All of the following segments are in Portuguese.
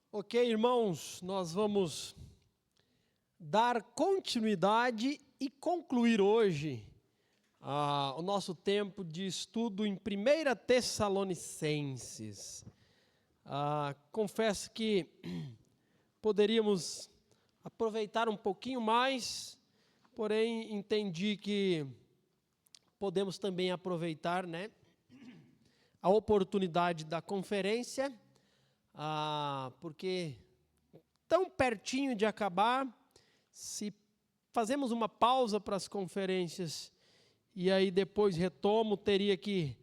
Ok, irmãos, nós vamos dar continuidade e concluir hoje o nosso tempo de estudo em 1 Tessalonicenses. Confesso que poderíamos aproveitar um pouquinho mais, porém entendi que podemos também aproveitar, a oportunidade da conferência, porque tão pertinho de acabar, se fazemos uma pausa para as conferências e aí depois retomo, teria que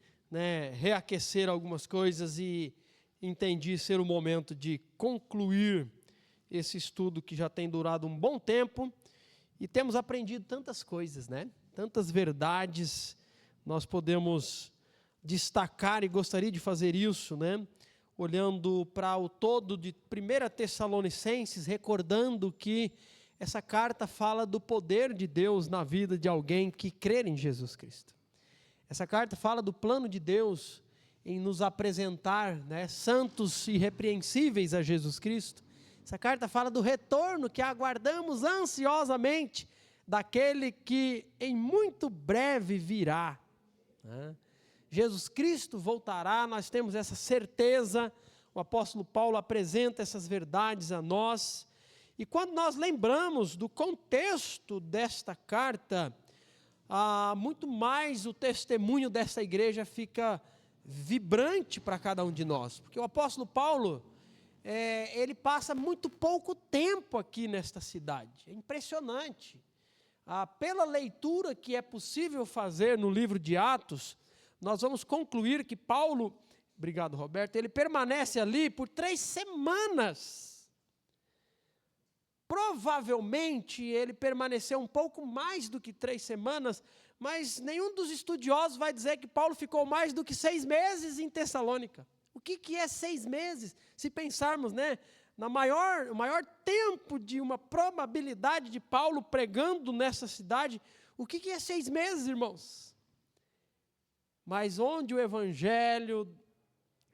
reaquecer algumas coisas e entendi ser o momento de concluir esse estudo que já tem durado um bom tempo e temos aprendido tantas coisas, tantas verdades, nós podemos destacar e gostaria de fazer isso, olhando para o todo de 1 Tessalonicenses, recordando que essa carta fala do poder de Deus na vida de alguém que crer em Jesus Cristo. Essa carta fala do plano de Deus em nos apresentar, santos e irrepreensíveis a Jesus Cristo. Essa carta fala do retorno que aguardamos ansiosamente daquele que em muito breve virá. Jesus Cristo voltará, nós temos essa certeza, o apóstolo Paulo apresenta essas verdades a nós, e quando nós lembramos do contexto desta carta, muito mais o testemunho dessa igreja fica vibrante para cada um de nós, porque o apóstolo Paulo, ele passa muito pouco tempo aqui nesta cidade, é impressionante, pela leitura que é possível fazer no livro de Atos, nós vamos concluir que Paulo, obrigado Roberto, ele permanece ali por 3 semanas. Provavelmente ele permaneceu um pouco mais do que 3 semanas, mas nenhum dos estudiosos vai dizer que Paulo ficou mais do que 6 meses em Tessalônica. O que é 6 meses? Se pensarmos, o maior tempo de uma probabilidade de Paulo pregando nessa cidade, o que é 6 meses, irmãos? Mas onde o evangelho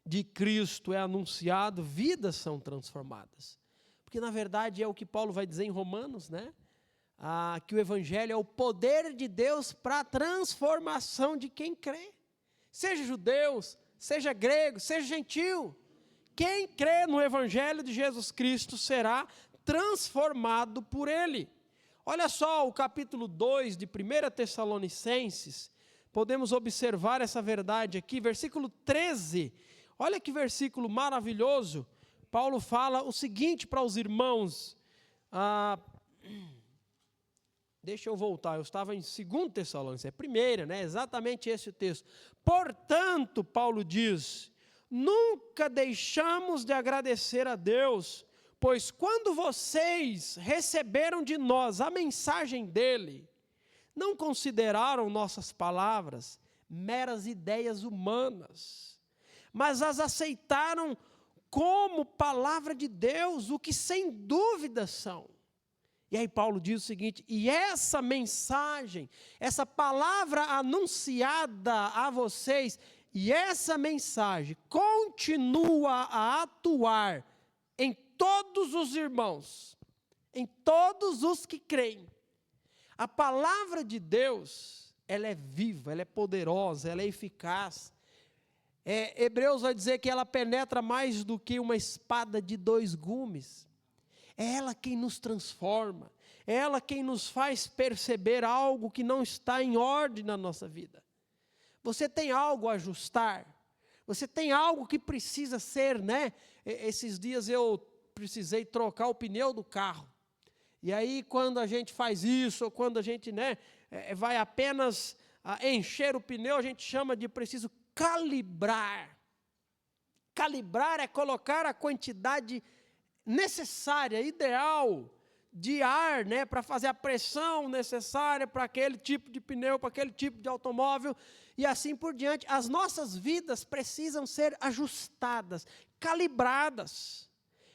de Cristo é anunciado, vidas são transformadas. Porque na verdade é o que Paulo vai dizer em Romanos, que o evangelho é o poder de Deus para a transformação de quem crê. Seja judeus, seja grego, seja gentil. Quem crê no evangelho de Jesus Cristo será transformado por ele. Olha só o capítulo 2 de 1 Tessalonicenses, podemos observar essa verdade aqui, versículo 13, olha que versículo maravilhoso, Paulo fala o seguinte para os irmãos, deixa eu voltar, eu estava em 2 Tessalonicenses, é primeira, exatamente esse o texto, portanto, Paulo diz, nunca deixamos de agradecer a Deus, pois quando vocês receberam de nós a mensagem dele, não consideraram nossas palavras meras ideias humanas, mas as aceitaram como palavra de Deus, o que sem dúvida são. E aí Paulo diz o seguinte, e essa mensagem, essa palavra anunciada a vocês, e essa mensagem continua a atuar em todos os irmãos, em todos os que creem. A palavra de Deus, ela é viva, ela é poderosa, ela é eficaz. Hebreus vai dizer que ela penetra mais do que uma espada de 2 gumes. É ela quem nos transforma, é ela quem nos faz perceber algo que não está em ordem na nossa vida. Você tem algo a ajustar, você tem algo que precisa ser, Esses dias eu precisei trocar o pneu do carro. E aí quando a gente faz isso, ou quando a gente vai apenas encher o pneu, a gente chama de preciso calibrar. Calibrar é colocar a quantidade necessária, ideal de ar, para fazer a pressão necessária para aquele tipo de pneu, para aquele tipo de automóvel, e assim por diante. As nossas vidas precisam ser ajustadas, calibradas,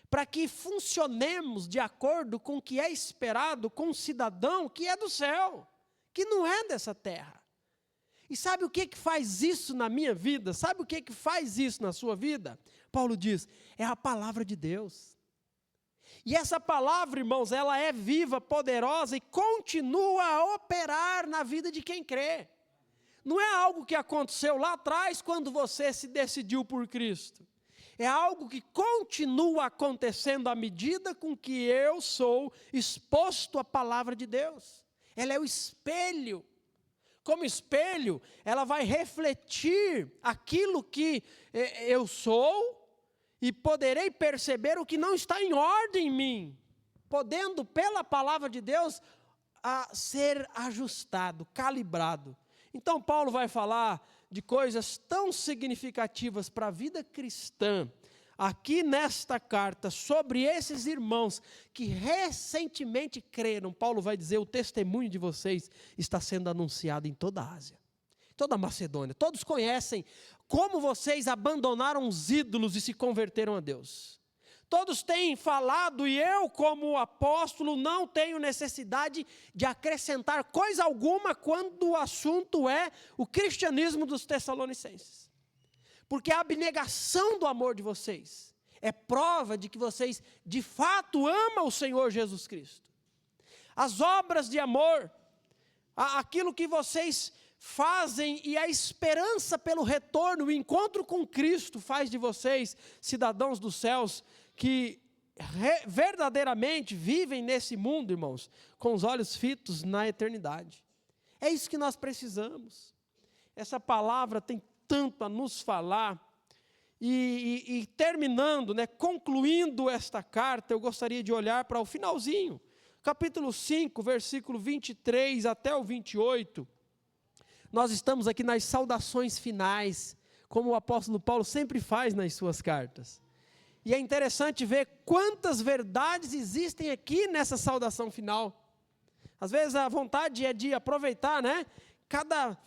para que funcionemos de acordo com o que é esperado com um cidadão que é do céu, que não é dessa terra. E sabe o que faz isso na minha vida? Sabe o que faz isso na sua vida? Paulo diz, é a palavra de Deus. E essa palavra, irmãos, ela é viva, poderosa e continua a operar na vida de quem crê. Não é algo que aconteceu lá atrás quando você se decidiu por Cristo. É algo que continua acontecendo à medida com que eu sou exposto à palavra de Deus. Ela é o espelho. Como espelho, ela vai refletir aquilo que eu sou e poderei perceber o que não está em ordem em mim, podendo, pela palavra de Deus, ser ajustado, calibrado. Então, Paulo vai falar de coisas tão significativas para a vida cristã, aqui nesta carta, sobre esses irmãos que recentemente creram. Paulo vai dizer: o testemunho de vocês está sendo anunciado em toda a Ásia, toda a Macedônia. Todos conhecem como vocês abandonaram os ídolos e se converteram a Deus. Todos têm falado, e eu, como apóstolo, não tenho necessidade de acrescentar coisa alguma quando o assunto é o cristianismo dos Tessalonicenses. Porque a abnegação do amor de vocês é prova de que vocês, de fato, amam o Senhor Jesus Cristo. As obras de amor, aquilo que vocês fazem e a esperança pelo retorno, o encontro com Cristo faz de vocês cidadãos dos céus que verdadeiramente vivem nesse mundo, irmãos, com os olhos fitos na eternidade. É isso que nós precisamos. Essa palavra tem tanto a nos falar. E terminando, concluindo esta carta, eu gostaria de olhar para o finalzinho, capítulo 5, versículo 23 até o 28. Nós estamos aqui nas saudações finais, como o apóstolo Paulo sempre faz nas suas cartas. E é interessante ver quantas verdades existem aqui nessa saudação final. Às vezes a vontade é de aproveitar, cada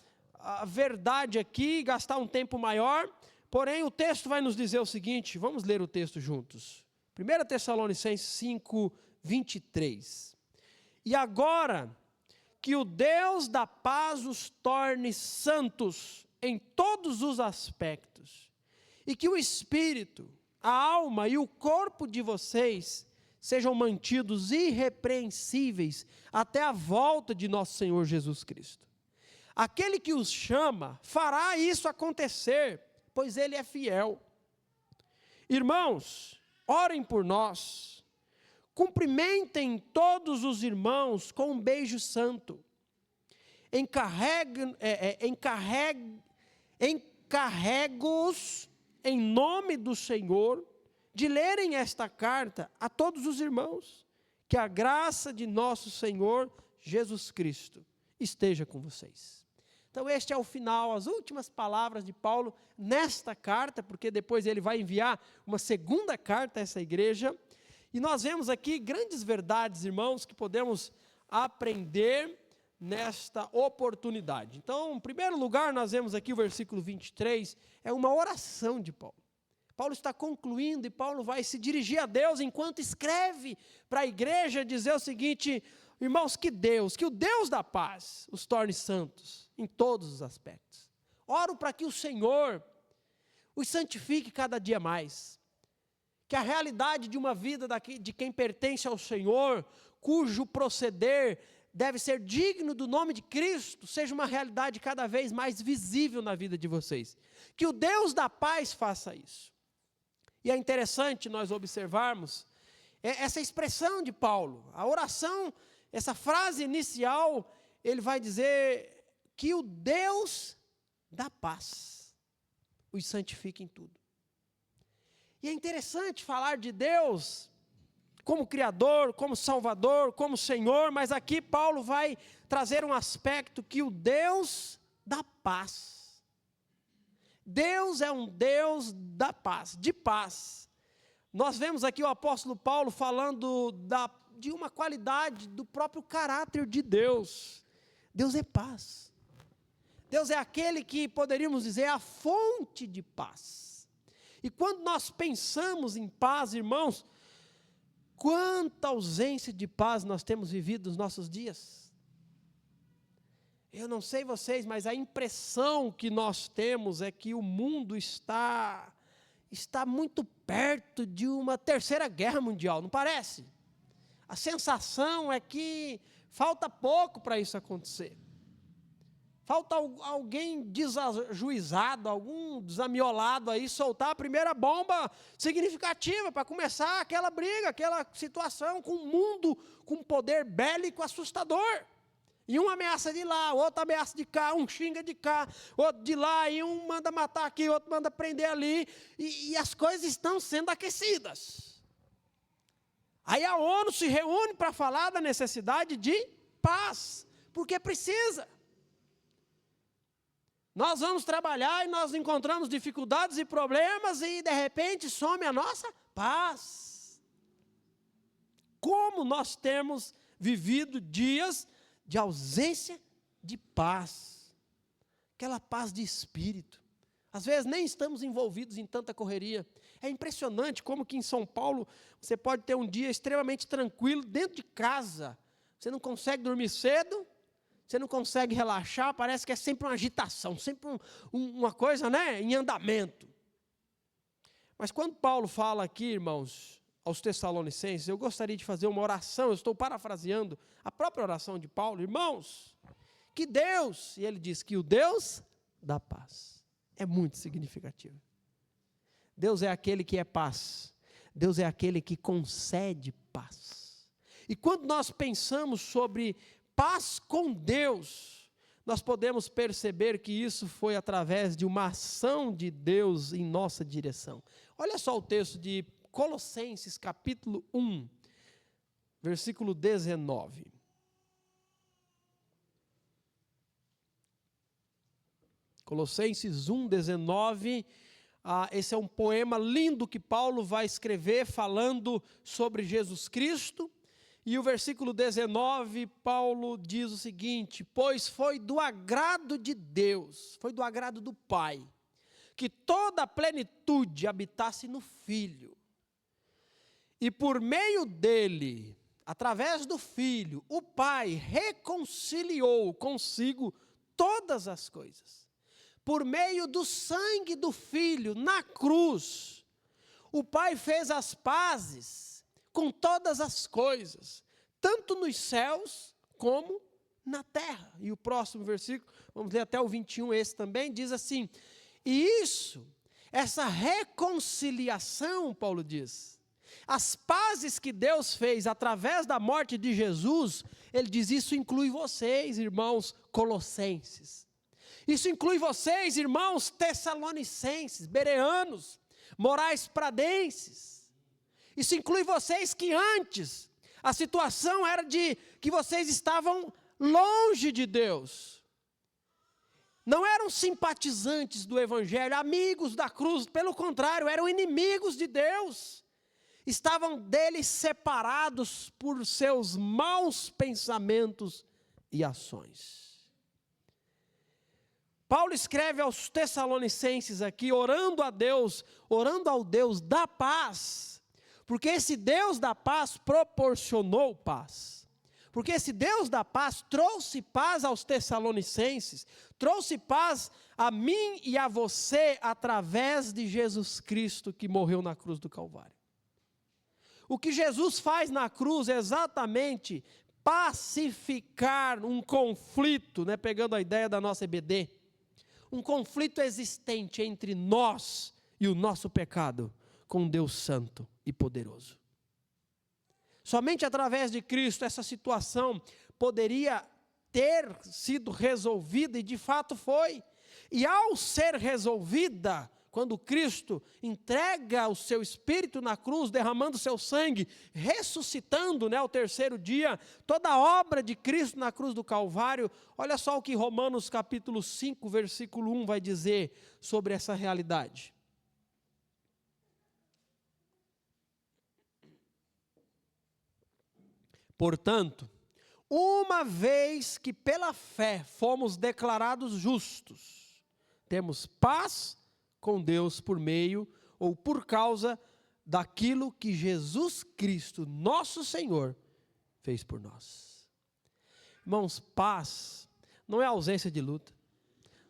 verdade aqui, gastar um tempo maior. Porém, o texto vai nos dizer o seguinte, vamos ler o texto juntos. 1 Tessalonicenses 5, 23. E agora, que o Deus da paz os torne santos em todos os aspectos, e que o Espírito, a alma e o corpo de vocês sejam mantidos irrepreensíveis até a volta de nosso Senhor Jesus Cristo. Aquele que os chama fará isso acontecer, pois Ele é fiel. Irmãos, orem por nós, cumprimentem todos os irmãos com um beijo santo, encarrego-os em nome do Senhor, de lerem esta carta a todos os irmãos, que a graça de nosso Senhor Jesus Cristo esteja com vocês. Então este é o final, as últimas palavras de Paulo nesta carta, porque depois ele vai enviar uma segunda carta a essa igreja, e nós vemos aqui grandes verdades, irmãos, que podemos aprender nesta oportunidade. Então, em primeiro lugar, nós vemos aqui o versículo 23, é uma oração de Paulo. Paulo está concluindo e Paulo vai se dirigir a Deus enquanto escreve para a igreja, dizer o seguinte: irmãos, que o Deus da paz os torne santos em todos os aspectos. Oro para que o Senhor os santifique cada dia mais, que a realidade de uma vida de quem pertence ao Senhor, cujo proceder deve ser digno do nome de Cristo, seja uma realidade cada vez mais visível na vida de vocês. Que o Deus da paz faça isso. E é interessante nós observarmos essa expressão de Paulo, a oração, essa frase inicial, ele vai dizer que o Deus da paz os santifique em tudo. E é interessante falar de Deus como Criador, como Salvador, como Senhor, mas aqui Paulo vai trazer um aspecto que o Deus da paz. Deus é um Deus da paz, de paz. Nós vemos aqui o apóstolo Paulo falando de uma qualidade do próprio caráter de Deus. Deus é paz. Deus é aquele que poderíamos dizer é a fonte de paz. E quando nós pensamos em paz, irmãos, quanta ausência de paz nós temos vivido nos nossos dias. Eu não sei vocês, mas a impressão que nós temos é que o mundo está está muito perto de uma terceira guerra mundial, não parece? A sensação é que falta pouco para isso acontecer. Falta alguém desajuizado, algum desamiolado aí, soltar a primeira bomba significativa para começar aquela briga, aquela situação com um mundo com poder bélico assustador. E uma ameaça de lá, outra ameaça de cá, um xinga de cá, outro de lá, e um manda matar aqui, outro manda prender ali, e as coisas estão sendo aquecidas. Aí a ONU se reúne para falar da necessidade de paz, porque precisa. Nós vamos trabalhar e nós encontramos dificuldades e problemas e de repente some a nossa paz. Como nós temos vivido dias de ausência de paz, aquela paz de espírito. Às vezes nem estamos envolvidos em tanta correria. É impressionante como que em São Paulo você pode ter um dia extremamente tranquilo dentro de casa. Você não consegue dormir cedo, você não consegue relaxar, parece que é sempre uma agitação, sempre uma coisa, né, em andamento. Mas quando Paulo fala aqui, irmãos, aos Tessalonicenses, eu gostaria de fazer uma oração, eu estou parafraseando a própria oração de Paulo. Irmãos, que Deus, e ele diz que o Deus da paz, é muito significativo. Deus é aquele que é paz, Deus é aquele que concede paz. E quando nós pensamos sobre paz com Deus, nós podemos perceber que isso foi através de uma ação de Deus em nossa direção. Olha só o texto de Colossenses capítulo 1, versículo 19. Colossenses 1, 19, esse é um poema lindo que Paulo vai escrever falando sobre Jesus Cristo. E o versículo 19, Paulo diz o seguinte: pois foi do agrado de Deus, foi do agrado do Pai, que toda a plenitude habitasse no Filho. E por meio dele, através do Filho, o Pai reconciliou consigo todas as coisas. Por meio do sangue do Filho, na cruz, o Pai fez as pazes com todas as coisas, tanto nos céus como na terra. E o próximo versículo, vamos ler até o 21, esse também, diz assim: e isso, essa reconciliação, Paulo diz, as pazes que Deus fez através da morte de Jesus, ele diz, isso inclui vocês, irmãos colossenses. Isso inclui vocês, irmãos tessalonicenses, bereanos, morais pradenses. Isso inclui vocês que antes a situação era de que vocês estavam longe de Deus. Não eram simpatizantes do Evangelho, amigos da cruz, pelo contrário, eram inimigos de Deus. Estavam dele separados por seus maus pensamentos e ações. Paulo escreve aos Tessalonicenses aqui, orando a Deus, orando ao Deus da paz, porque esse Deus da paz proporcionou paz. Porque esse Deus da paz trouxe paz aos Tessalonicenses, trouxe paz a mim e a você através de Jesus Cristo que morreu na cruz do Calvário. O que Jesus faz na cruz é exatamente pacificar um conflito, né, pegando a ideia da nossa EBD, um conflito existente entre nós e o nosso pecado com Deus Santo e poderoso. Somente através de Cristo essa situação poderia ter sido resolvida, e de fato foi. E ao ser resolvida, quando Cristo entrega o seu Espírito na cruz, derramando o seu sangue, ressuscitando, né, ao terceiro dia, toda a obra de Cristo na cruz do Calvário, olha só o que Romanos capítulo 5, versículo 1 vai dizer sobre essa realidade. Portanto, uma vez que pela fé fomos declarados justos, temos paz com Deus por meio ou por causa daquilo que Jesus Cristo, nosso Senhor, fez por nós. Irmãos, paz não é ausência de luta,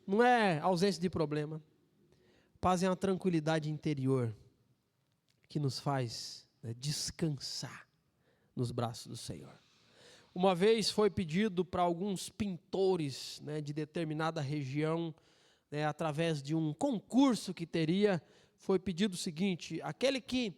não é ausência de problema. Paz é uma tranquilidade interior que nos faz descansar nos braços do Senhor. Uma vez foi pedido para alguns pintores de determinada região, através de um concurso que teria, foi pedido o seguinte: aquele que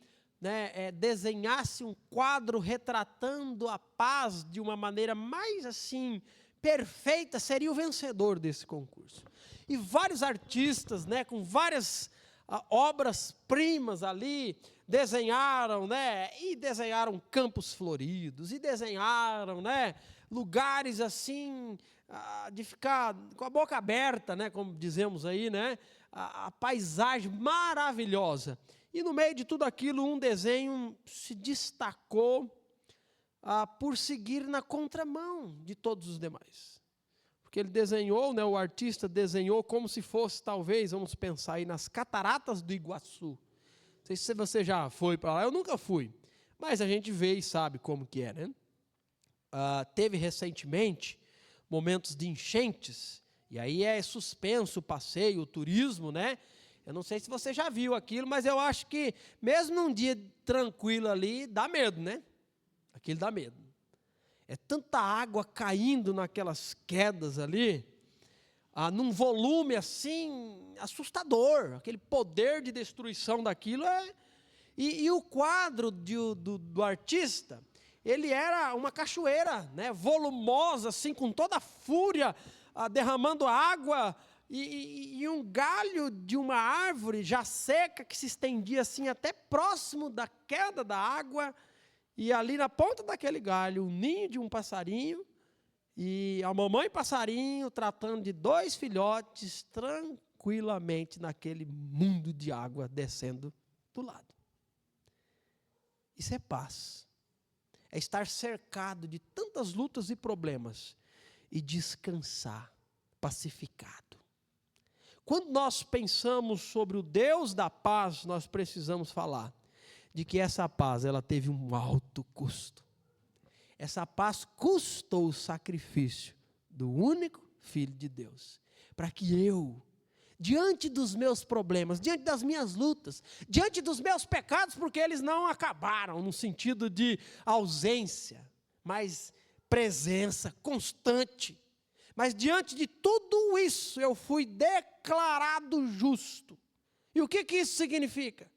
desenhasse um quadro retratando a paz de uma maneira mais assim perfeita seria o vencedor desse concurso. E vários artistas, com várias obras-primas ali, desenharam, e desenharam campos floridos, e desenharam, lugares assim, de ficar com a boca aberta, como dizemos aí, a paisagem maravilhosa. E no meio de tudo aquilo, um desenho se destacou por seguir na contramão de todos os demais. Porque ele desenhou, o artista desenhou como se fosse, talvez, vamos pensar aí nas cataratas do Iguaçu. Não sei se você já foi para lá, eu nunca fui, mas a gente vê e sabe como que é, teve recentemente momentos de enchentes, e aí é suspenso o passeio, o turismo, Eu não sei se você já viu aquilo, mas eu acho que mesmo num dia tranquilo ali, dá medo, Aquilo dá medo. É tanta água caindo naquelas quedas ali, num volume assim assustador, aquele poder de destruição daquilo. E o quadro do artista, ele era uma cachoeira, volumosa, assim, com toda a fúria, derramando água, e um galho de uma árvore já seca, que se estendia assim até próximo da queda da água, e ali na ponta daquele galho, o ninho de um passarinho, e a mamãe passarinho tratando de 2 filhotes tranquilamente naquele mundo de água descendo do lado. Isso é paz. É estar cercado de tantas lutas e problemas e descansar, pacificado. Quando nós pensamos sobre o Deus da paz, nós precisamos falar de que essa paz, ela teve um alto custo. Essa paz custou o sacrifício do único Filho de Deus, para que eu, diante dos meus problemas, diante das minhas lutas, diante dos meus pecados, porque eles não acabaram no sentido de ausência, mas presença constante. Mas diante de tudo isso, eu fui declarado justo. E o que isso significa?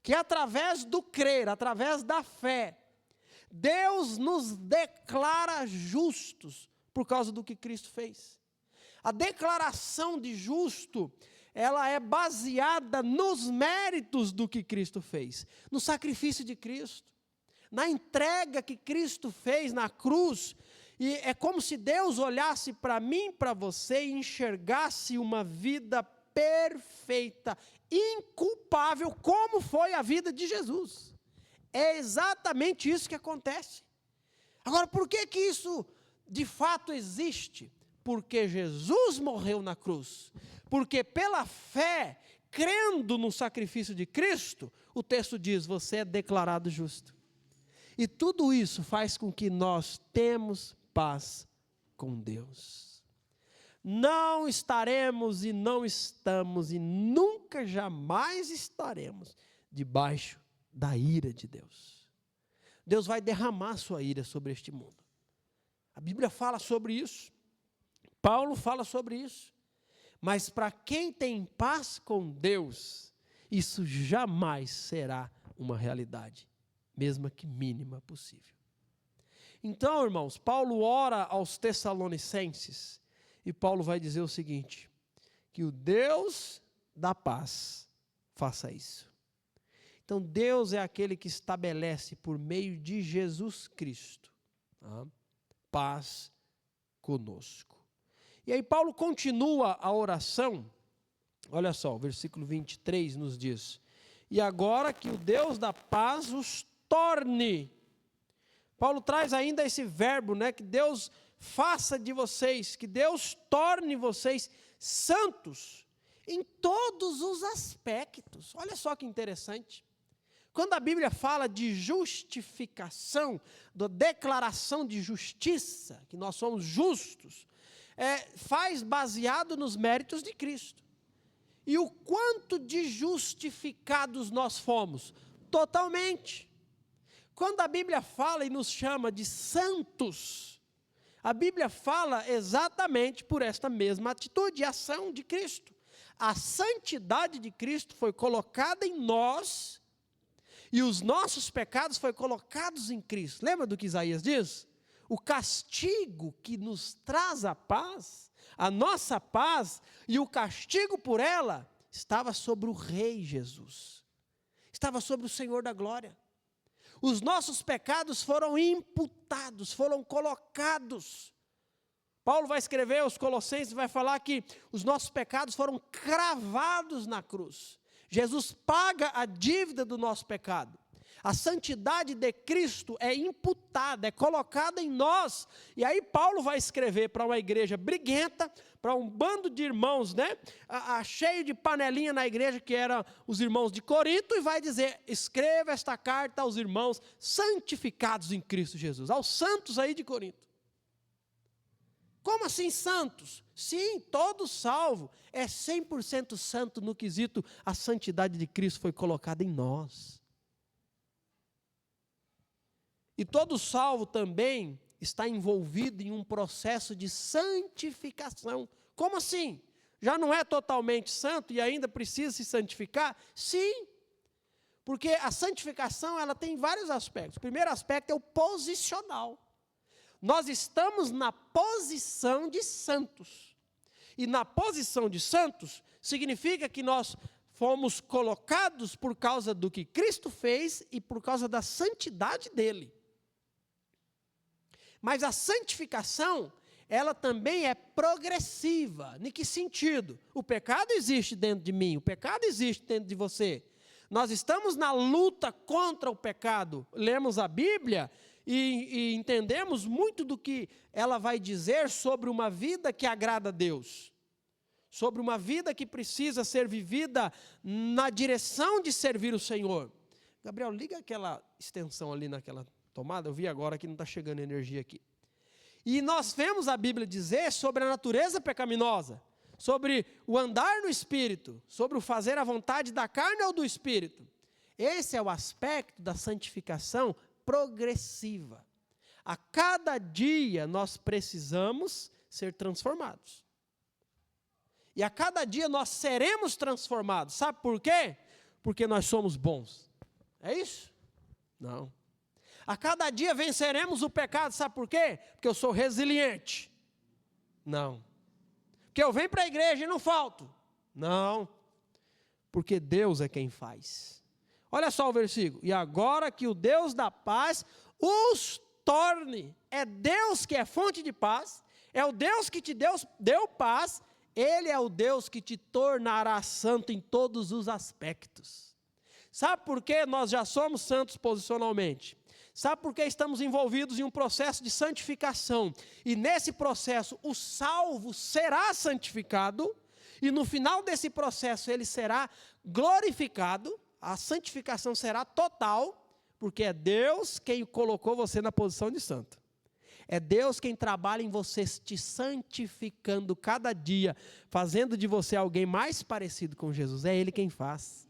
Que através do crer, através da fé, Deus nos declara justos por causa do que Cristo fez. A declaração de justo, ela é baseada nos méritos do que Cristo fez, no sacrifício de Cristo, na entrega que Cristo fez na cruz. E é como se Deus olhasse para mim, para você, e enxergasse uma vida perfeita, inculpável, como foi a vida de Jesus. É exatamente isso que acontece. Agora, por que isso de fato existe? Porque Jesus morreu na cruz. Porque pela fé, crendo no sacrifício de Cristo, o texto diz, você é declarado justo. E tudo isso faz com que nós temos paz com Deus. Não estaremos e não estamos e nunca jamais estaremos debaixo da ira de Deus. Deus vai derramar sua ira sobre este mundo. A Bíblia fala sobre isso. Paulo fala sobre isso. Mas para quem tem paz com Deus, isso jamais será uma realidade, mesmo que mínima possível. Então, irmãos, Paulo ora aos Tessalonicenses, e Paulo vai dizer o seguinte, que o Deus da paz faça isso. Então, Deus é aquele que estabelece por meio de Jesus Cristo, paz conosco. E aí Paulo continua a oração, olha só, o versículo 23 nos diz, e agora que o Deus da paz os torne. Paulo traz ainda esse verbo, que Deus faça de vocês, que Deus torne vocês santos em todos os aspectos. Olha só que interessante. Quando a Bíblia fala de justificação, da declaração de justiça, que nós somos justos, faz baseado nos méritos de Cristo. E o quanto de justificados nós fomos? Totalmente. Quando a Bíblia fala e nos chama de santos, a Bíblia fala exatamente por esta mesma atitude e ação de Cristo. A santidade de Cristo foi colocada em nós e os nossos pecados foram colocados em Cristo. Lembra do que Isaías diz? O castigo que nos traz a paz, a nossa paz e o castigo por ela estava sobre o Rei Jesus. Estava sobre o Senhor da glória. Os nossos pecados foram imputados, foram colocados. Paulo vai escrever aos Colossenses, vai falar que os nossos pecados foram cravados na cruz. Jesus paga a dívida do nosso pecado. A santidade de Cristo é imputada, é colocada em nós. E aí Paulo vai escrever para uma igreja briguenta, para um bando de irmãos, né? Cheio de panelinha na igreja, que eram os irmãos de Corinto, e vai dizer: escreva esta carta aos irmãos santificados em Cristo Jesus, aos santos aí de Corinto. Como assim santos? Sim, todo salvo é 100% santo no quesito, a santidade de Cristo foi colocada em nós. E todo salvo também está envolvido em um processo de santificação. Como assim? Já não é totalmente santo e ainda precisa se santificar? Sim, porque a santificação ela tem vários aspectos. O primeiro aspecto é o posicional. Nós estamos na posição de santos. E na posição de santos significa que nós fomos colocados por causa do que Cristo fez e por causa da santidade dele. Mas a santificação, ela também é progressiva. Em que sentido? O pecado existe dentro de mim, o pecado existe dentro de você. Nós estamos na luta contra o pecado. Lemos a Bíblia e entendemos muito do que ela vai dizer sobre uma vida que agrada a Deus. Sobre uma vida que precisa ser vivida na direção de servir o Senhor. Gabriel, liga aquela extensão ali naquela tomada, eu vi agora que não está chegando energia aqui. E nós vemos a Bíblia dizer sobre a natureza pecaminosa, sobre o andar no Espírito, sobre o fazer a vontade da carne ou do Espírito. Esse é o aspecto da santificação progressiva. A cada dia nós precisamos ser transformados. E a cada dia nós seremos transformados. Sabe por quê? Porque nós somos bons. É isso? Não. A cada dia venceremos o pecado, sabe por quê? Porque eu sou resiliente. Não. Porque eu venho para a igreja e não falto. Não. Porque Deus é quem faz. Olha só o versículo. E agora que o Deus da paz os torne. É Deus que é fonte de paz. É o Deus que te deu paz. Ele é o Deus que te tornará santo em todos os aspectos. Sabe por que nós já somos santos posicionalmente? Sabe por que estamos envolvidos em um processo de santificação? E nesse processo o salvo será santificado, e no final desse processo ele será glorificado, a santificação será total, porque é Deus quem colocou você na posição de santo. É Deus quem trabalha em você, te santificando cada dia, fazendo de você alguém mais parecido com Jesus. É Ele quem faz.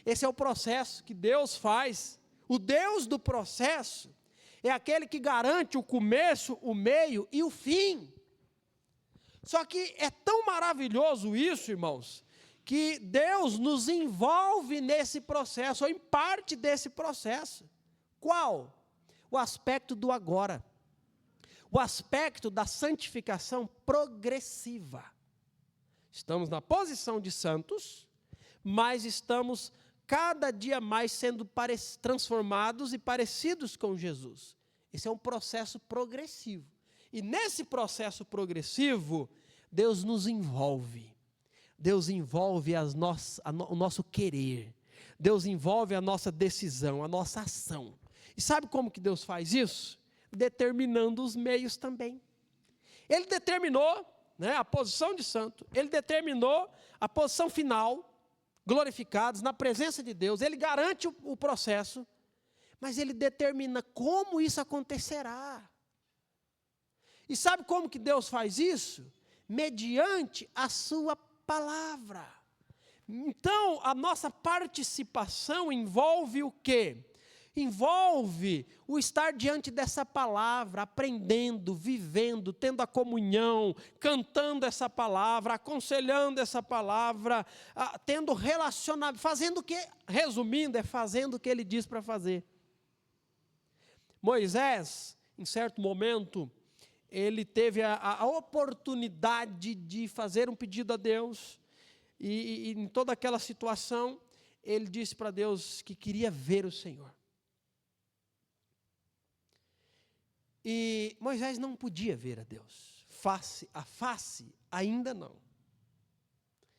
Esse é o processo que Deus faz. O Deus do processo é aquele que garante o começo, o meio e o fim. Só que é tão maravilhoso isso, irmãos, que Deus nos envolve nesse processo, ou em parte desse processo. Qual? O aspecto do agora. O aspecto da santificação progressiva. Estamos na posição de santos, mas estamos cada dia mais sendo transformados e parecidos com Jesus. Esse é um processo progressivo. E nesse processo progressivo, Deus nos envolve. Deus envolve o nosso querer. Deus envolve a nossa decisão, a nossa ação. E sabe como que Deus faz isso? Determinando os meios também. Ele determinou, né, a posição de santo. Ele determinou a posição final, glorificados na presença de Deus. Ele garante o processo, mas ele determina como isso acontecerá. E sabe como que Deus faz isso? Mediante a sua palavra. Então, a nossa participação envolve o quê? Envolve o estar diante dessa palavra, aprendendo, vivendo, tendo a comunhão, cantando essa palavra, aconselhando essa palavra, tendo relacionamento, fazendo o que, resumindo, é fazendo o que ele diz para fazer. Moisés, em certo momento, ele teve a oportunidade de fazer um pedido a Deus, e em toda aquela situação, ele disse para Deus que queria ver o Senhor. E Moisés não podia ver a Deus, face a face, ainda não.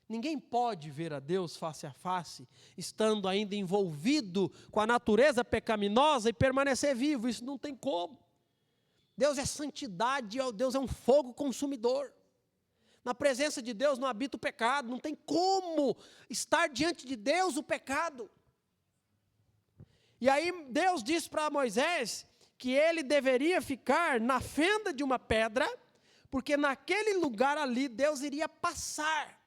Ninguém pode ver a Deus face a face, estando ainda envolvido com a natureza pecaminosa e permanecer vivo, isso não tem como. Deus é santidade, Deus é um fogo consumidor. Na presença de Deus não habita o pecado, não tem como estar diante de Deus o pecado. E aí Deus disse para Moisés que ele deveria ficar na fenda de uma pedra, porque naquele lugar ali Deus iria passar.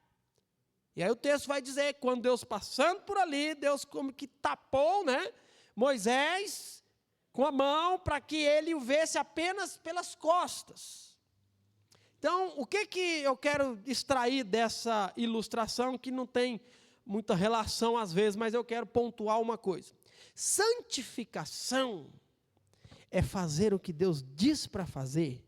E aí o texto vai dizer que quando Deus passando por ali, Deus como que tapou, Moisés com a mão para que ele o visse apenas pelas costas. Então, o que eu quero extrair dessa ilustração, que não tem muita relação às vezes, mas eu quero pontuar uma coisa. Santificação é fazer o que Deus diz para fazer,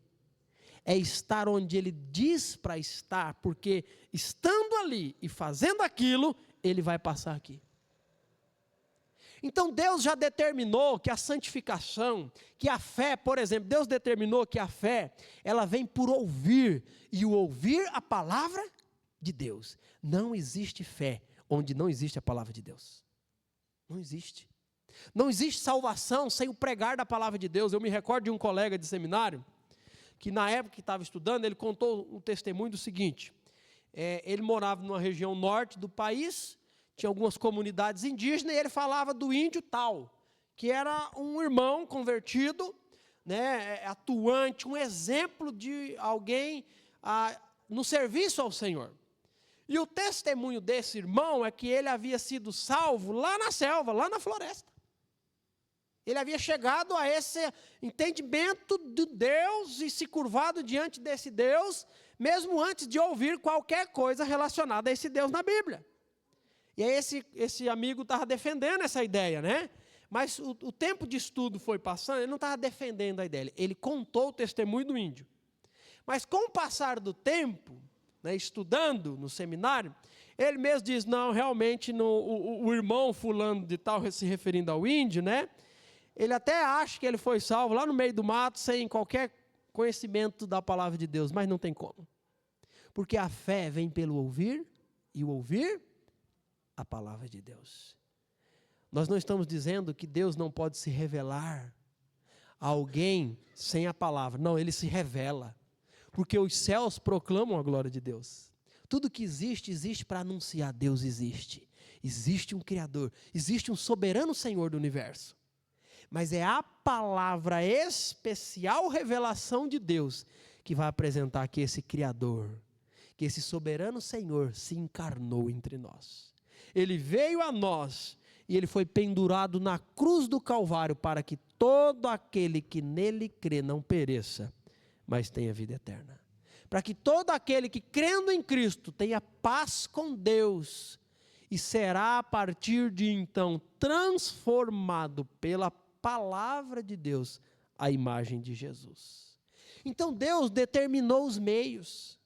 é estar onde Ele diz para estar, porque estando ali e fazendo aquilo, Ele vai passar aqui. Então Deus já determinou que a santificação, que a fé, por exemplo, Deus determinou que a fé, ela vem por ouvir, e o ouvir a palavra de Deus. Não existe fé onde não existe a palavra de Deus. Não existe. Não existe salvação sem o pregar da palavra de Deus. Eu me recordo de um colega de seminário, que na época que estava estudando, ele contou um testemunho do seguinte, ele morava numa região norte do país, tinha algumas comunidades indígenas, e ele falava do índio tal, que era um irmão convertido, atuante, um exemplo de alguém no serviço ao Senhor. E o testemunho desse irmão é que ele havia sido salvo lá na selva, lá na floresta. Ele havia chegado a esse entendimento de Deus e se curvado diante desse Deus, mesmo antes de ouvir qualquer coisa relacionada a esse Deus na Bíblia. E aí esse amigo estava defendendo essa ideia, Mas o tempo de estudo foi passando, ele não estava defendendo a ideia, ele contou o testemunho do índio. Mas com o passar do tempo, estudando no seminário, ele mesmo diz, não, realmente o irmão fulano de tal, se referindo ao índio, ele até acha que ele foi salvo lá no meio do mato, sem qualquer conhecimento da palavra de Deus, mas não tem como. Porque a fé vem pelo ouvir, e o ouvir a palavra de Deus. Nós não estamos dizendo que Deus não pode se revelar a alguém sem a palavra. Não, Ele se revela. Porque os céus proclamam a glória de Deus. Tudo que existe, existe para anunciar Deus existe. Existe um Criador, existe um soberano Senhor do universo. Mas é a palavra especial revelação de Deus que vai apresentar que esse Criador, que esse soberano Senhor se encarnou entre nós. Ele veio a nós e Ele foi pendurado na cruz do Calvário para que todo aquele que nele crê não pereça, mas tenha vida eterna. Para que todo aquele que crendo em Cristo tenha paz com Deus e será a partir de então transformado pela palavra de Deus à imagem de Jesus. Então Deus determinou os meios.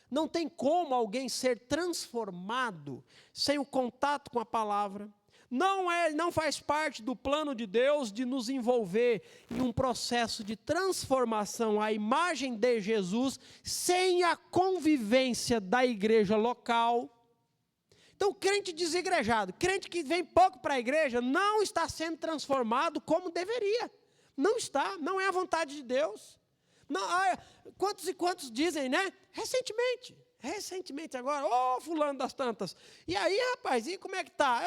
Não tem como alguém ser transformado sem o contato com a palavra. Não faz parte do plano de Deus de nos envolver em um processo de transformação à imagem de Jesus sem a convivência da igreja local. Então, crente desigrejado, crente que vem pouco para a igreja, não está sendo transformado como deveria. Não está, não é a vontade de Deus. Não, quantos e quantos dizem, Recentemente agora, fulano das tantas. E aí, rapaz, e como é que está?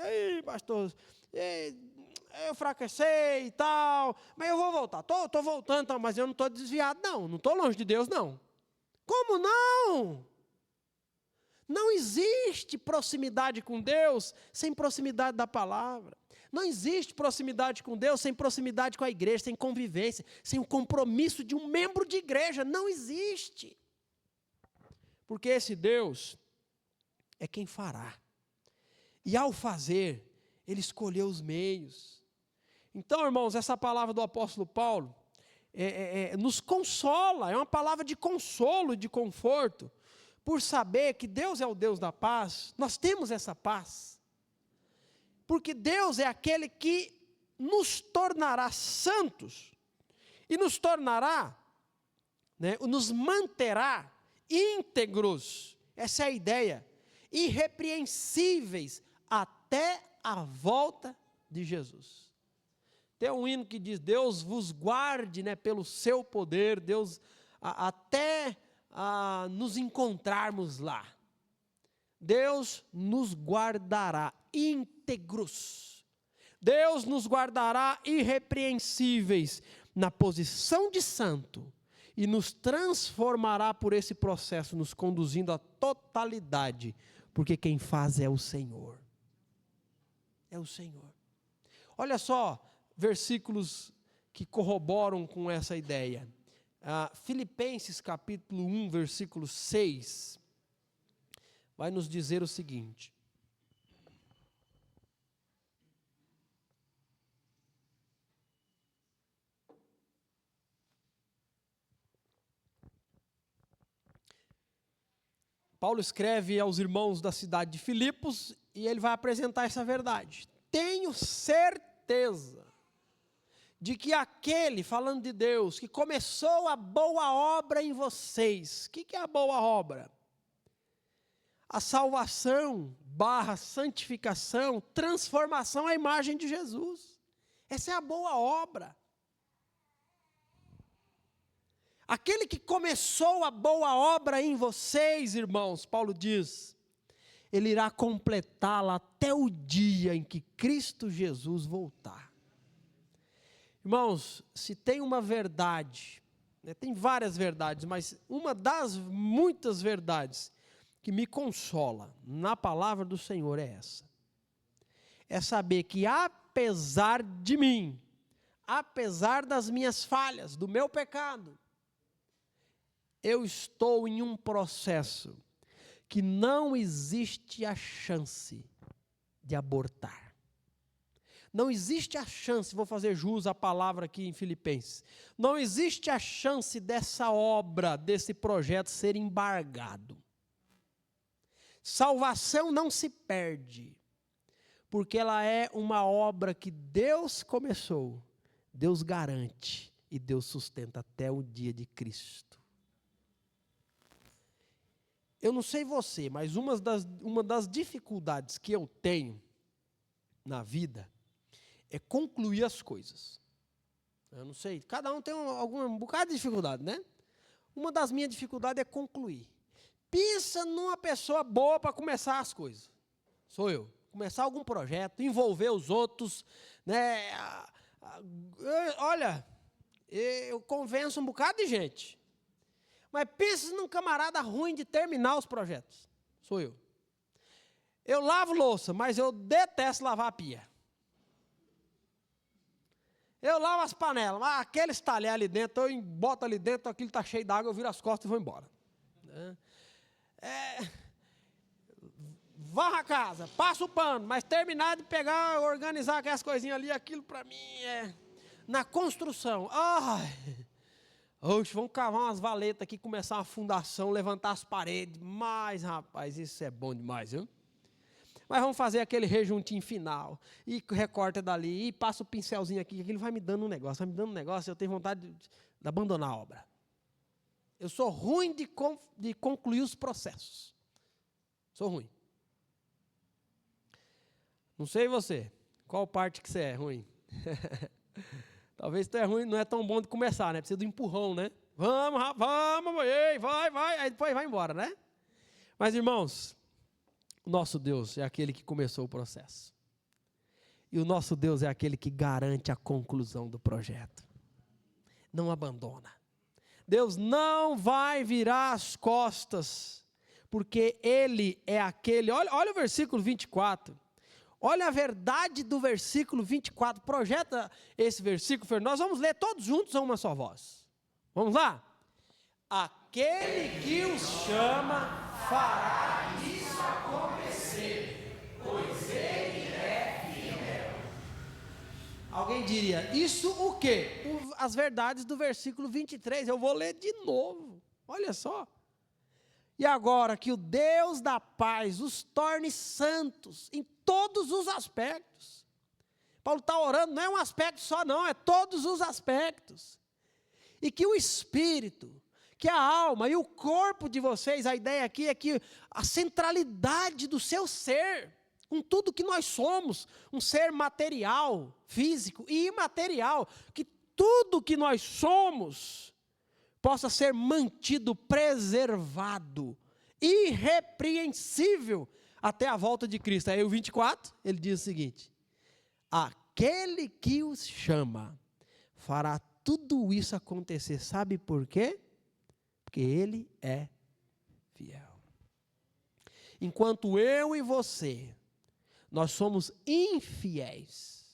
Ei, pastor, eu fracassei e tal, mas eu vou voltar. Estou voltando, mas eu não estou desviado, não estou longe de Deus, não. Como não? Não existe proximidade com Deus sem proximidade da palavra. Não existe proximidade com Deus sem proximidade com a igreja, sem convivência, sem o compromisso de um membro de igreja. Não existe. Porque esse Deus é quem fará. E ao fazer, Ele escolheu os meios. Então, irmãos, essa palavra do apóstolo Paulo nos consola, é uma palavra de consolo e de conforto, por saber que Deus é o Deus da paz. Nós temos essa paz. Porque Deus é aquele que nos tornará santos e nos tornará, nos manterá íntegros, essa é a ideia, irrepreensíveis até a volta de Jesus. Tem um hino que diz: Deus vos guarde, pelo seu poder, Deus até nos encontrarmos lá. Deus nos guardará íntegros, Deus nos guardará irrepreensíveis na posição de santo, e nos transformará por esse processo, nos conduzindo à totalidade, porque quem faz é o Senhor. É o Senhor. Olha só, versículos que corroboram com essa ideia. Filipenses capítulo 1, versículo 6, vai nos dizer o seguinte: Paulo escreve aos irmãos da cidade de Filipos e ele vai apresentar essa verdade. Tenho certeza de que aquele, falando de Deus, que começou a boa obra em vocês. O que é a boa obra? A salvação, santificação, transformação à imagem de Jesus. Essa é a boa obra. Aquele que começou a boa obra em vocês, irmãos, Paulo diz, ele irá completá-la até o dia em que Cristo Jesus voltar. Irmãos, se tem uma verdade, tem várias verdades, mas uma das muitas verdades que me consola na palavra do Senhor é essa. É saber que apesar de mim, apesar das minhas falhas, do meu pecado, eu estou em um processo que não existe a chance de abortar. Não existe a chance, vou fazer jus à palavra aqui em Filipenses, não existe a chance dessa obra, desse projeto ser embargado. Salvação não se perde, porque ela é uma obra que Deus começou, Deus garante e Deus sustenta até o dia de Cristo. Eu não sei você, mas uma das dificuldades que eu tenho na vida é concluir as coisas. Eu não sei, cada um tem um bocado de dificuldade, Uma das minhas dificuldades é concluir. Pensa numa pessoa boa para começar as coisas. Sou eu. Começar algum projeto, envolver os outros, Olha, eu convenço um bocado de gente. Mas pensa num camarada ruim de terminar os projetos. Sou eu. Eu lavo louça, mas eu detesto lavar a pia. Eu lavo as panelas, mas aqueles talheres ali dentro, eu boto ali dentro, aquilo está cheio d'água, eu viro as costas e vou embora. Varra a casa, passa o pano, mas terminar de pegar, organizar aquelas coisinhas ali, aquilo para mim é... Na construção, vamos cavar umas valetas aqui, começar uma fundação, levantar as paredes. Mas, rapaz, isso é bom demais, viu? Mas vamos fazer aquele rejuntinho final. E recorta dali, e passa o pincelzinho aqui. Aquilo vai me dando um negócio, eu tenho vontade de abandonar a obra. Eu sou ruim de concluir os processos. Sou ruim. Não sei você, qual parte que você é ruim? Talvez tu é ruim, não é tão bom de começar, Precisa do empurrão, Vamos, vai, aí depois vai embora, Mas, irmãos, o nosso Deus é aquele que começou o processo. E o nosso Deus é aquele que garante a conclusão do projeto. Não abandona. Deus não vai virar as costas porque Ele é aquele, olha o versículo 24, olha a verdade do versículo 24, projeta esse versículo, Fernando, nós vamos ler todos juntos a uma só voz, vamos lá? Aquele que os chama fará isso acontecer, pois Ele é fiel. Alguém diria, isso o quê? As verdades do versículo 23, eu vou ler de novo, olha só. E agora que o Deus da paz os torne santos em todos os aspectos. Paulo está orando, não é um aspecto só não, é todos os aspectos. E que o Espírito, que a alma e o corpo de vocês, a ideia aqui é que a centralidade do seu ser, com tudo que nós somos, um ser material, físico e imaterial, que tudo que nós somos possa ser mantido, preservado, irrepreensível, até a volta de Cristo. Aí o 24, ele diz o seguinte, aquele que os chama, fará tudo isso acontecer, sabe por quê? Porque Ele é fiel. Enquanto eu e você, nós somos infiéis,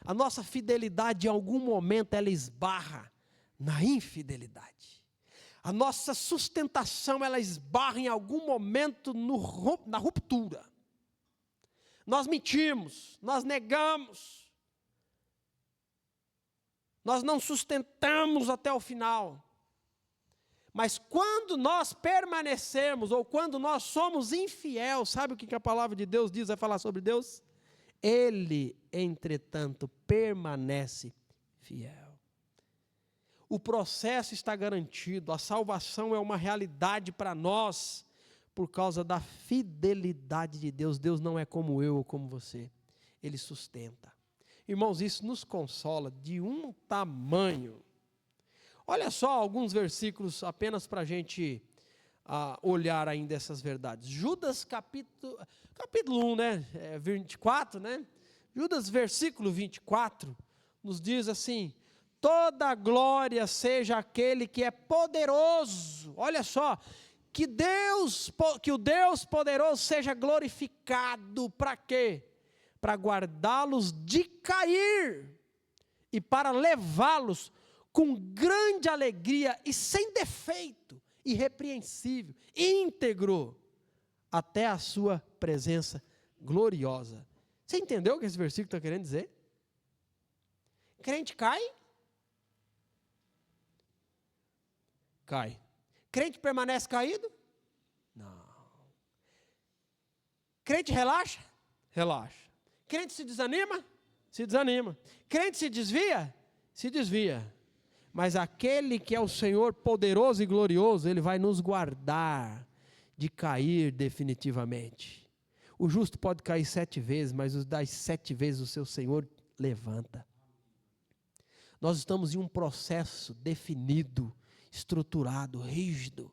a nossa fidelidade em algum momento ela esbarra na infidelidade. A nossa sustentação ela esbarra em algum momento na ruptura. Nós mentimos, nós negamos, nós não sustentamos até o final. Mas quando nós permanecemos, ou quando nós somos infiel, sabe o que a palavra de Deus diz, vai falar sobre Deus? Ele, entretanto, permanece fiel. O processo está garantido, a salvação é uma realidade para nós, por causa da fidelidade de Deus. Deus não é como eu ou como você, Ele sustenta. Irmãos, isso nos consola de um tamanho. Olha só alguns versículos apenas para a gente olhar ainda essas verdades. Judas capítulo 1, 24, Judas versículo 24, nos diz assim, toda glória seja aquele que é poderoso, olha só, que o Deus poderoso seja glorificado, para quê? Para guardá-los de cair, e para levá-los com grande alegria e sem defeito, irrepreensível, íntegro, até a sua presença gloriosa. Você entendeu o que esse versículo está querendo dizer? Crente cai? Cai. Crente permanece caído? Não. Crente relaxa? Relaxa. Crente se desanima? Se desanima. Crente se desvia? Se desvia. Mas aquele que é o Senhor poderoso e glorioso, Ele vai nos guardar de cair definitivamente. O justo pode cair 7 vezes, mas das 7 vezes o seu Senhor levanta. Nós estamos em um processo definido, estruturado, rígido,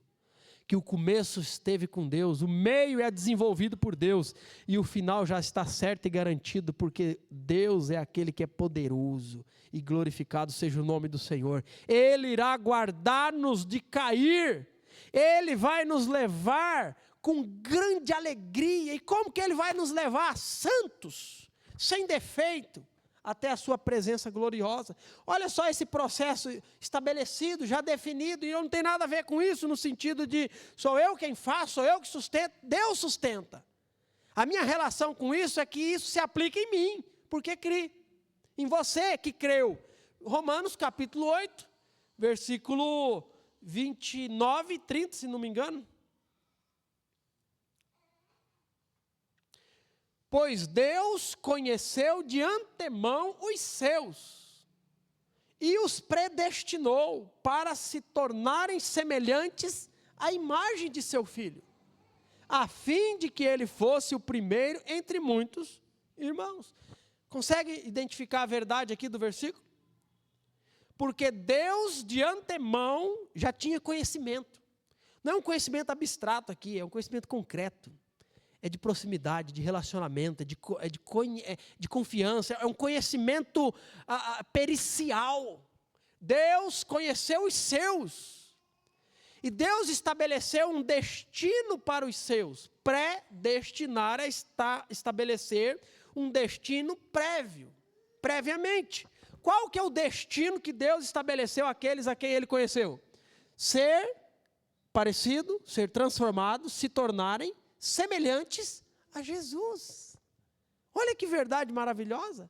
que o começo esteve com Deus, o meio é desenvolvido por Deus, e o final já está certo e garantido, porque Deus é aquele que é poderoso, e glorificado seja o nome do Senhor. Ele irá guardar-nos de cair, Ele vai nos levar com grande alegria. E como que Ele vai nos levar? Santos, sem defeito, até a sua presença gloriosa. Olha só esse processo estabelecido, já definido, e não tem nada a ver com isso, no sentido de, sou eu quem faço, sou eu que sustento, Deus sustenta. A minha relação com isso é que isso se aplica em mim, porque criei, em você que creu. Romanos capítulo 8, versículo 29 e 30, se não me engano. Pois Deus conheceu de antemão os seus, e os predestinou para se tornarem semelhantes à imagem de seu Filho, a fim de que ele fosse o primeiro entre muitos irmãos. Consegue identificar a verdade aqui do versículo? Porque Deus de antemão já tinha conhecimento. Não é um conhecimento abstrato aqui, é um conhecimento concreto. É de proximidade, de relacionamento, de confiança, é um conhecimento pericial. Deus conheceu os seus. E Deus estabeleceu um destino para os seus. Predestinar é estabelecer um destino previamente. Qual que é o destino que Deus estabeleceu àqueles a quem Ele conheceu? Ser parecido, ser transformado, se tornarem semelhantes a Jesus. Olha que verdade maravilhosa.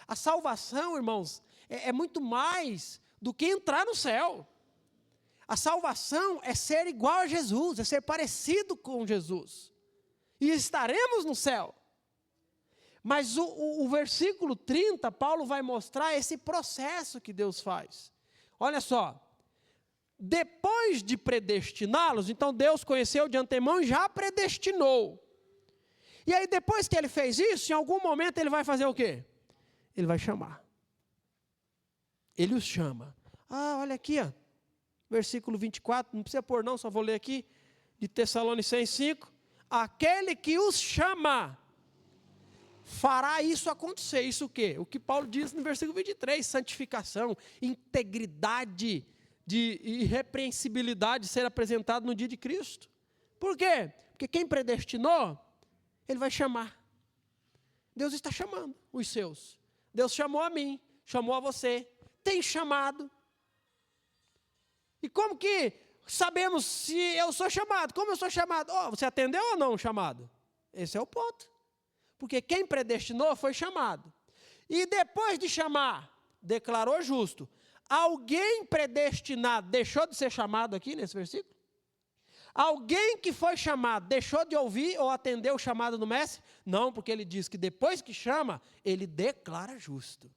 A salvação, irmãos, é muito mais do que entrar no céu. A salvação é ser igual a Jesus, é ser parecido com Jesus. E estaremos no céu. Mas o versículo 30, Paulo vai mostrar esse processo que Deus faz. Olha só. Depois de predestiná-los, então Deus conheceu de antemão e já predestinou. E aí depois que Ele fez isso, em algum momento Ele vai fazer o quê? Ele vai chamar. Ele os chama. Olha aqui, ó. Versículo 24, não precisa pôr não, só vou ler aqui, de Tessalonicenses 5. Aquele que os chama, fará isso acontecer. Isso o quê? O que Paulo diz no versículo 23, santificação, integridade, de irrepreensibilidade ser apresentado no dia de Cristo. Por quê? Porque quem predestinou, Ele vai chamar. Deus está chamando os seus. Deus chamou a mim, chamou a você, tem chamado. E como que sabemos se eu sou chamado? Como eu sou chamado? Você atendeu ou não o chamado? Esse é o ponto. Porque quem predestinou foi chamado. E depois de chamar, declarou justo. Alguém predestinado deixou de ser chamado aqui nesse versículo? Alguém que foi chamado deixou de ouvir ou atender o chamado do mestre? Não, porque ele diz que depois que chama, ele declara justo.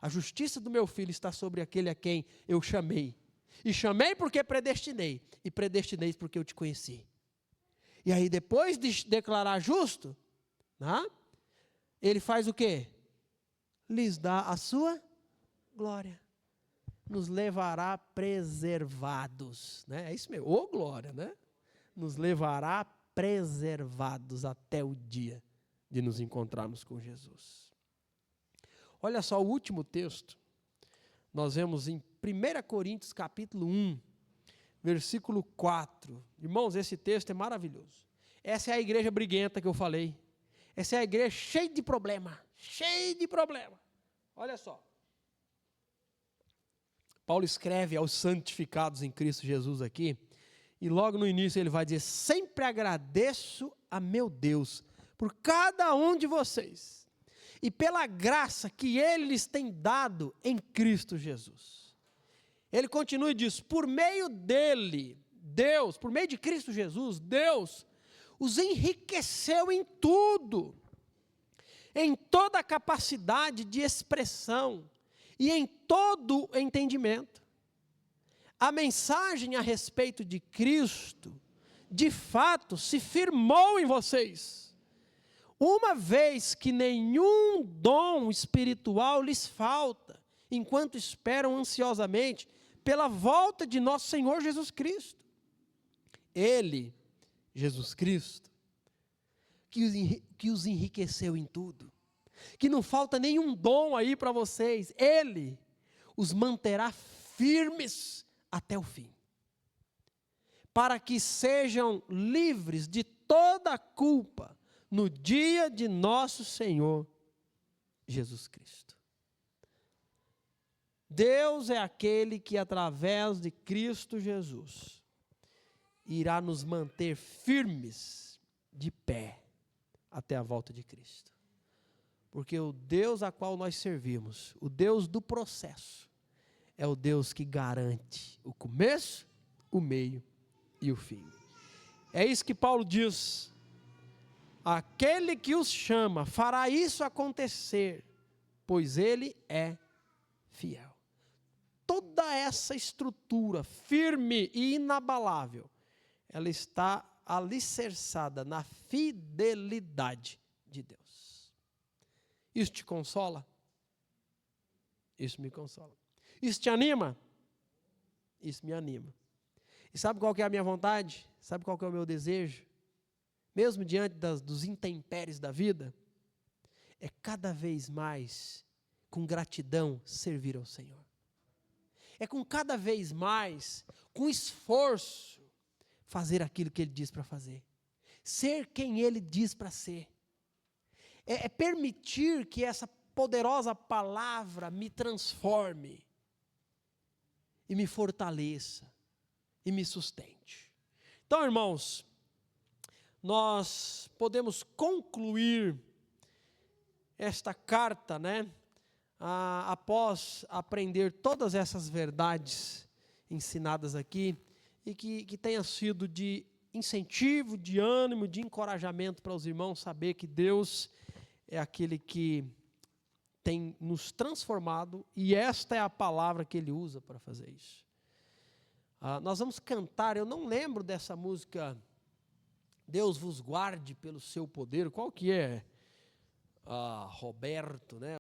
A justiça do meu filho está sobre aquele a quem eu chamei. E chamei porque predestinei. E predestinei porque eu te conheci. E aí depois de declarar justo, Ele faz o quê? Lhes dá a sua glória. Nos levará preservados. É isso mesmo, glória, Nos levará preservados até o dia de nos encontrarmos com Jesus. Olha só o último texto. Nós vemos em 1 Coríntios capítulo 1, versículo 4. Irmãos, esse texto é maravilhoso. Essa é a igreja briguenta que eu falei. Essa é a igreja cheia de problema. Cheia de problema. Olha só. Paulo escreve aos santificados em Cristo Jesus aqui. E logo no início ele vai dizer: sempre agradeço a meu Deus por cada um de vocês. E pela graça que Ele lhes tem dado em Cristo Jesus. Ele continua e diz: por meio dele, Deus, por meio de Cristo Jesus, Deus os enriqueceu em tudo, em toda a capacidade de expressão e em todo entendimento. A mensagem a respeito de Cristo, de fato, se firmou em vocês, uma vez que nenhum dom espiritual lhes falta, enquanto esperam ansiosamente pela volta de nosso Senhor Jesus Cristo. Ele, Jesus Cristo, que os enriqueceu em tudo, que não falta nenhum dom aí para vocês, Ele os manterá firmes até o fim, para que sejam livres de toda a culpa no dia de nosso Senhor Jesus Cristo. Deus é aquele que, através de Cristo Jesus, irá nos manter firmes de pé até a volta de Cristo. Porque o Deus a qual nós servimos, o Deus do processo, é o Deus que garante o começo, o meio e o fim. É isso que Paulo diz: aquele que os chama fará isso acontecer, pois Ele é fiel. Toda essa estrutura firme e inabalável, ela está alicerçada na fidelidade de Deus. Isso te consola? Isso me consola. Isso te anima? Isso me anima. E sabe qual que é a minha vontade? Sabe qual que é o meu desejo? Mesmo diante dos intempéries da vida, é cada vez mais, com gratidão, servir ao Senhor. é com cada vez mais, com esforço, fazer aquilo que Ele diz para fazer. Ser quem Ele diz para ser. É permitir que essa poderosa palavra me transforme e me fortaleça e me sustente. Então, irmãos, nós podemos concluir esta carta, né, após aprender todas essas verdades ensinadas aqui, e que tenha sido de incentivo, de ânimo, de encorajamento para os irmãos saber que Deus é aquele que tem nos transformado, e esta é a palavra que Ele usa para fazer isso. Nós vamos cantar, eu não lembro dessa música, Deus vos guarde pelo seu poder, qual que é? Roberto, né?